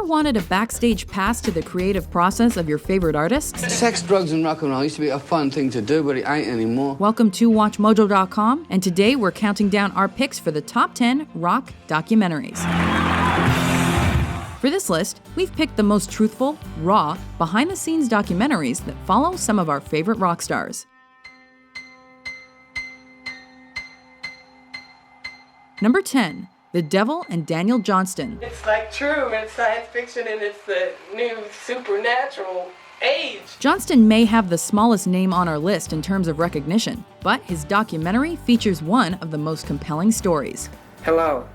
wanted a backstage pass to the creative process of your favorite artists? Sex, drugs, and rock and roll used to be a fun thing to do, but it ain't anymore. Welcome to WatchMojo.com, and today we're counting down our picks for the top 10 rock documentaries. For this list, we've picked the most truthful, raw, behind-the-scenes documentaries that follow some of our favorite rock stars. Number 10. The Devil and Daniel Johnston. It's like true, it's science fiction, and it's the new supernatural age. Johnston may have the smallest name on our list in terms of recognition, but his documentary features one of the most compelling stories. Hello,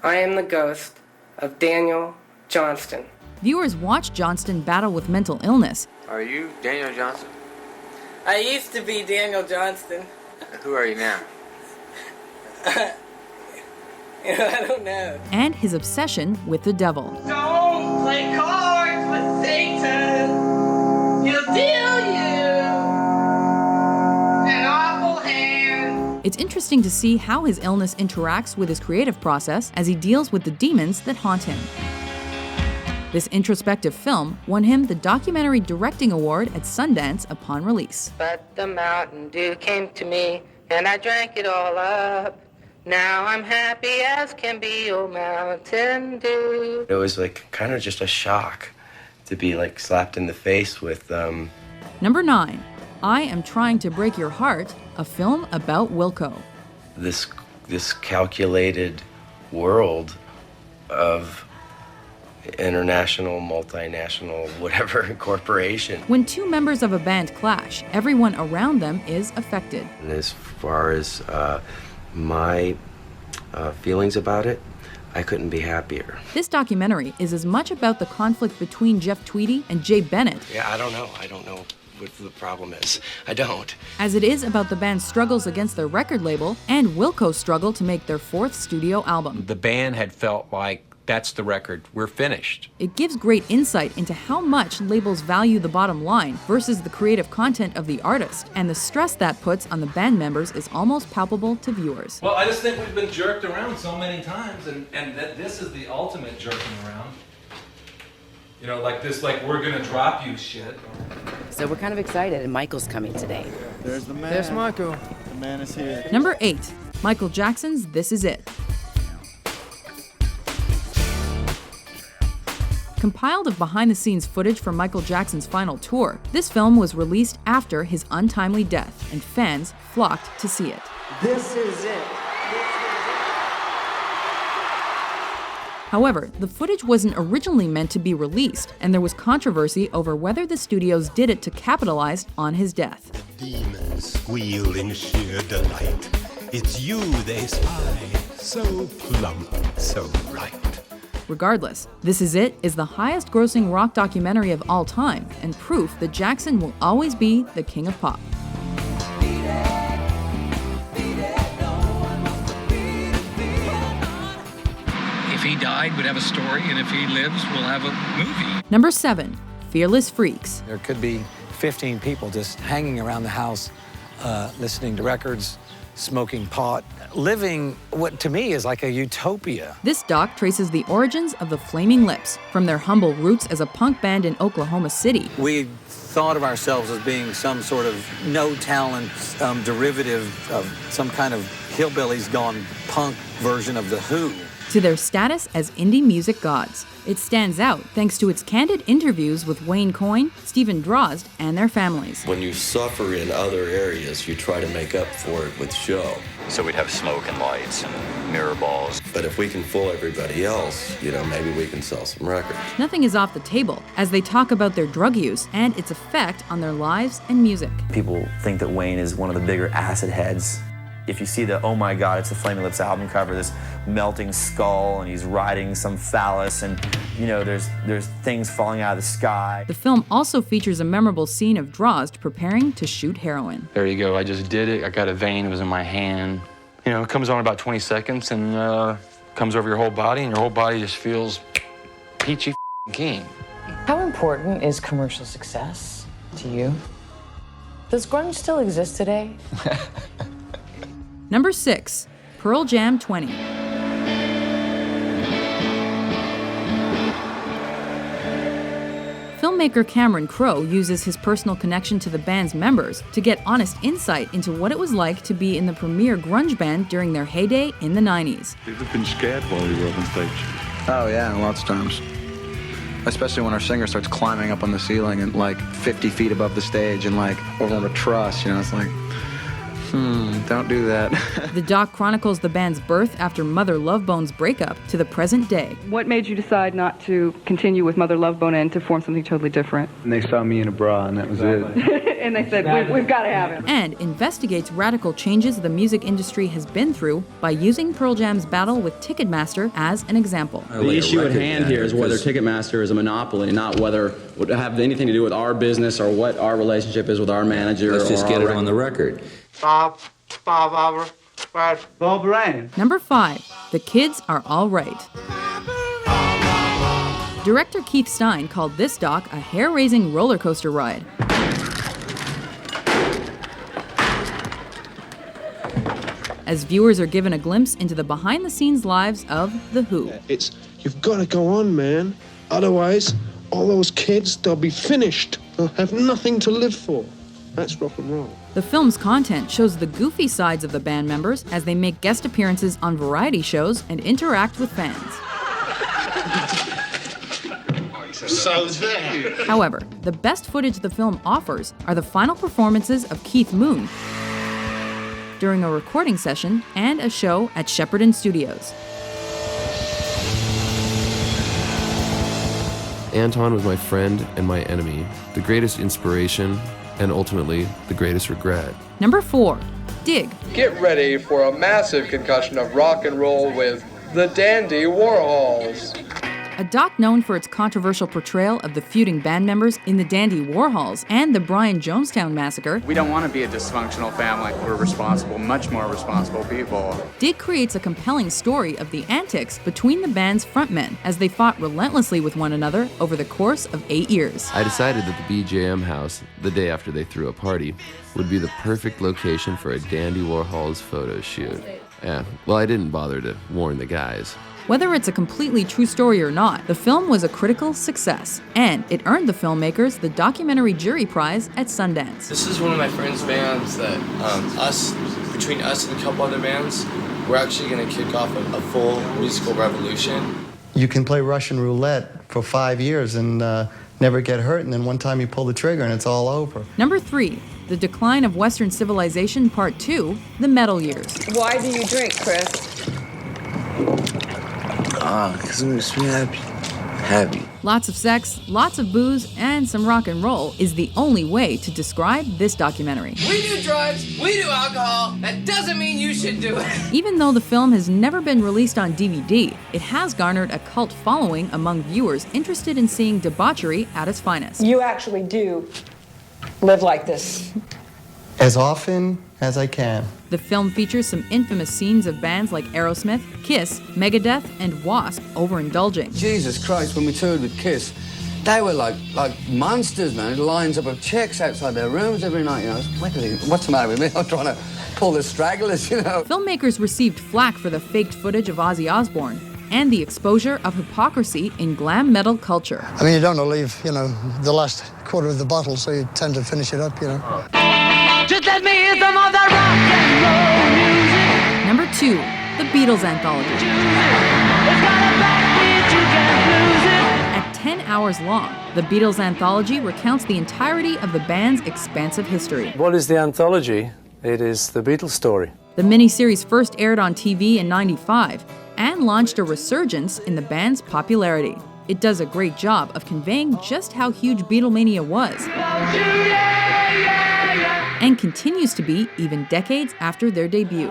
I am the ghost of Daniel Johnston. Viewers watch Johnston battle with mental illness. Are you Daniel Johnston? I used to be Daniel Johnston. Who are you now? I don't know. And his obsession with the devil. Don't play cards with Satan. He'll deal you an awful hand. It's interesting to see how his illness interacts with his creative process as he deals with the demons that haunt him. This introspective film won him the Documentary Directing Award at Sundance upon release. But the Mountain Dew came to me, and I drank it all up. Now I'm happy as can be, oh Mountain Dew. It was like kind of just a shock to be like slapped in the face with Number 9. I Am Trying to Break Your Heart, a film about Wilco. this calculated world of international, multinational, whatever corporation. When two members of a band clash, everyone around them is affected. And as far as my feelings about it, I couldn't be happier. This documentary is as much about the conflict between Jeff Tweedy and Jay Bennett Yeah, I don't know what the problem is. I don't. as it is about the band's struggles against their record label and Wilco's struggle to make their 4th studio album. The band had felt like, that's the record, we're finished. It gives great insight into how much labels value the bottom line versus the creative content of the artist, and the stress that puts on the band members is almost palpable to viewers. Well, I just think we've been jerked around so many times, and that this is the ultimate jerking around. You know, like this, like we're gonna drop you shit. So we're kind of excited, and Michael's coming today. There's the man. There's Michael. The man is here. Number 8. Michael Jackson's This Is It. Compiled of behind-the-scenes footage from Michael Jackson's final tour, this film was released after his untimely death, and fans flocked to see it. This is it. However, the footage wasn't originally meant to be released, and there was controversy over whether the studios did it to capitalize on his death. Demons squeal in sheer delight. It's you they spy, so plump, so bright. Regardless, This Is It is the highest-grossing rock documentary of all time, and proof that Jackson will always be the king of pop. If he died, we'd have a story, and if he lives, we'll have a movie. Number 7. Fearless Freaks. There could be 15 people just hanging around the house, listening to records, smoking pot, living what to me is like a utopia. This doc traces the origins of the Flaming Lips, from their humble roots as a punk band in Oklahoma City. We thought of ourselves as being some sort of no-talent derivative of some kind of hillbillies gone punk version of The Who. To their status as indie music gods. It stands out thanks to its candid interviews with Wayne Coyne, Stephen Drozd, and their families. When you suffer in other areas, you try to make up for it with show. So we'd have smoke and lights and mirror balls. But if we can fool everybody else, maybe we can sell some records. Nothing is off the table as they talk about their drug use and its effect on their lives and music. People think that Wayne is one of the bigger acid heads. If you see the, oh my God, it's the Flaming Lips album cover, this melting skull, and he's riding some phallus, and there's things falling out of the sky. The film also features a memorable scene of Drozd preparing to shoot heroin. There you go, I just did it. I got a vein, it was in my hand. It comes on about 20 seconds and comes over your whole body, and your whole body just feels peachy keen. How important is commercial success to you? Does grunge still exist today? Number 6. Pearl Jam 20. Filmmaker Cameron Crowe uses his personal connection to the band's members to get honest insight into what it was like to be in the premier grunge band during their heyday in the 90s. Have you ever been scared while you were up on stage? Oh yeah, lots of times. Especially when our singer starts climbing up on the ceiling and like 50 feet above the stage and like over on a truss, you know, it's like, don't do that. The doc chronicles the band's birth after Mother Love Bone's breakup to the present day. What made you decide not to continue with Mother Love Bone and to form something totally different? And they saw me in a bra and that was it. And they said, we've got to have him. And investigates radical changes the music industry has been through by using Pearl Jam's battle with Ticketmaster as an example. The issue at hand here is whether Ticketmaster is a monopoly, not whether it would have anything to do with our business or what our relationship is with our manager. Let's just get it on the record. Bob Rain. Number 5, The Kids Are All Right. Director Keith Stein called this doc a hair-raising roller coaster ride. As viewers are given a glimpse into the behind-the-scenes lives of The Who. You've got to go on, man. Otherwise, all those kids, they'll be finished. They'll have nothing to live for. That's rock and roll. The film's content shows the goofy sides of the band members as they make guest appearances on variety shows and interact with fans. So there. However, the best footage the film offers are the final performances of Keith Moon during a recording session and a show at Shepperton Studios. Anton was my friend and my enemy, the greatest inspiration, and ultimately, the greatest regret. Number 4, Dig. Get ready for a massive concussion of rock and roll with the Dandy Warhols. A doc known for its controversial portrayal of the feuding band members in the Dandy Warhols and the Bryan Jonestown Massacre. We don't want to be a dysfunctional family. We're responsible, much more responsible people. Dig creates a compelling story of the antics between the band's frontmen as they fought relentlessly with one another over the course of 8 years. I decided that the BJM house, the day after they threw a party, would be the perfect location for a Dandy Warhols photo shoot. Yeah, well, I didn't bother to warn the guys. Whether it's a completely true story or not, the film was a critical success, and it earned the filmmakers the Documentary Jury Prize at Sundance. This is one of my friend's bands that between us and a couple other bands, we're actually going to kick off a full musical revolution. You can play Russian roulette for 5 years and never get hurt, and then one time you pull the trigger and it's all over. Number 3, The Decline of Western Civilization Part 2, The Metal Years. Why do you drink, Chris? Because it makes me happy. Happy. Lots of sex, lots of booze, and some rock and roll is the only way to describe this documentary. We do drugs, we do alcohol, that doesn't mean you should do it. Even though the film has never been released on DVD, it has garnered a cult following among viewers interested in seeing debauchery at its finest. You actually do live like this. As often as I can. The film features some infamous scenes of bands like Aerosmith, Kiss, Megadeth, and Wasp overindulging. Jesus Christ, when we toured with Kiss, they were like monsters, man. Lines up of chicks outside their rooms every night, you know. What's the matter with me? I'm trying to pull the stragglers, you know. Filmmakers received flack for the faked footage of Ozzy Osbourne and the exposure of hypocrisy in glam metal culture. I mean, you don't want to leave, the last quarter of the bottle, so you tend to finish it up, Just let me hear some of that rock and roll music. Number 2, The Beatles Anthology. It's got a backbeat, you can't lose it. At 10 hours long, The Beatles Anthology recounts the entirety of the band's expansive history. What is the anthology? It is the Beatles story. The miniseries first aired on TV in ~95 and launched a resurgence in the band's popularity. It does a great job of conveying just how huge Beatlemania was. And continues to be even decades after their debut.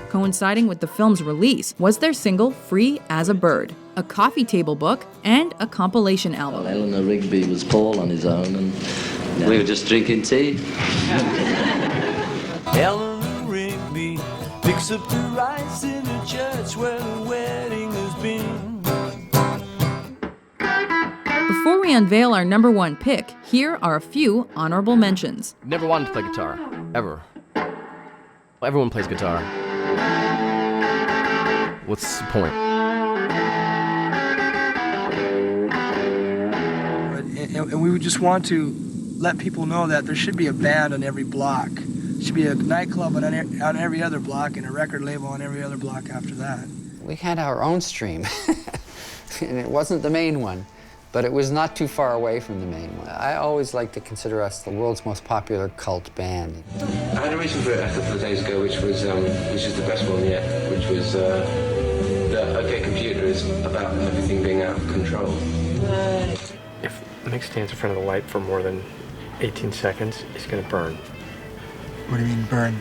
Coinciding with the film's release was their single Free as a Bird, a coffee table book, and a compilation album. Well, Eleanor Rigby was Paul on his own, and we were just drinking tea. Eleanor Rigby picks up the rice in the church where the wedding has been. Before we unveil our number 1 pick, here are a few honorable mentions. Never wanted to play guitar, ever. Everyone plays guitar. What's the point? and we would just want to let people know that there should be a band on every block. There should be a nightclub on every other block and a record label on every other block after that. We had our own stream, and it wasn't the main one, but it was not too far away from the main one. I always like to consider us the world's most popular cult band. I had a reason for it a couple of days ago, which is the best one yet, which was the OK Computer is about everything being out of control. If Mick stands in front of the light for more than 18 seconds, he's going to burn. What do you mean, burn?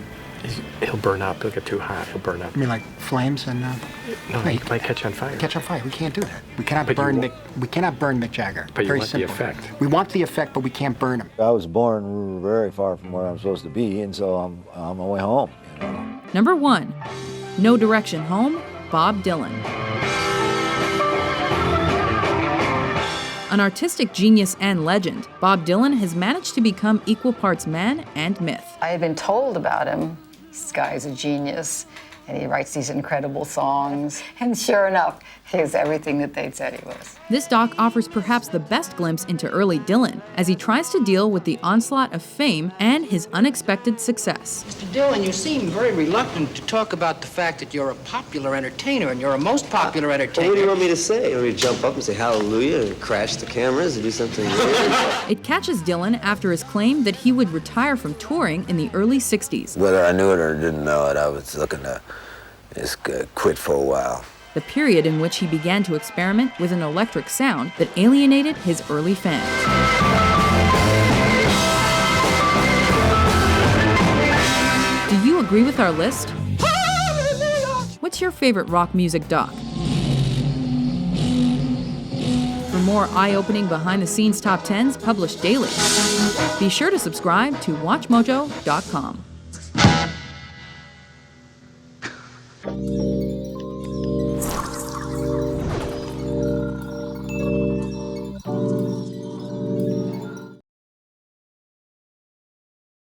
He'll burn up. He'll get too hot. He'll burn up. You mean like flames and? No, he might catch on fire. Catch on fire. We can't do that. We cannot burn Mick. We cannot burn Mick Jagger. But Very you want simple. the effect. We want the effect, but we can't burn him. I was born very far from where I'm supposed to be, and so I'm on my way home. You know? Number 1. No Direction Home, Bob Dylan. An artistic genius and legend, Bob Dylan has managed to become equal parts man and myth. I had been told about him, this guy's a genius, and he writes these incredible songs. And sure enough, he's everything that they'd said he was. This doc offers perhaps the best glimpse into early Dylan as he tries to deal with the onslaught of fame and his unexpected success. Mr. Dylan, you seem very reluctant to talk about the fact that you're a popular entertainer, and you're a most popular entertainer. What do you want me to say? You want me to jump up and say hallelujah and crash the cameras and do something weird? It catches Dylan after his claim that he would retire from touring in the early 60s. Whether I knew it or didn't know it, I was looking to just quit for a while. The period in which he began to experiment with an electric sound that alienated his early fans. Do you agree with our list? What's your favorite rock music doc? For more eye-opening behind-the-scenes top 10s published daily, be sure to subscribe to WatchMojo.com.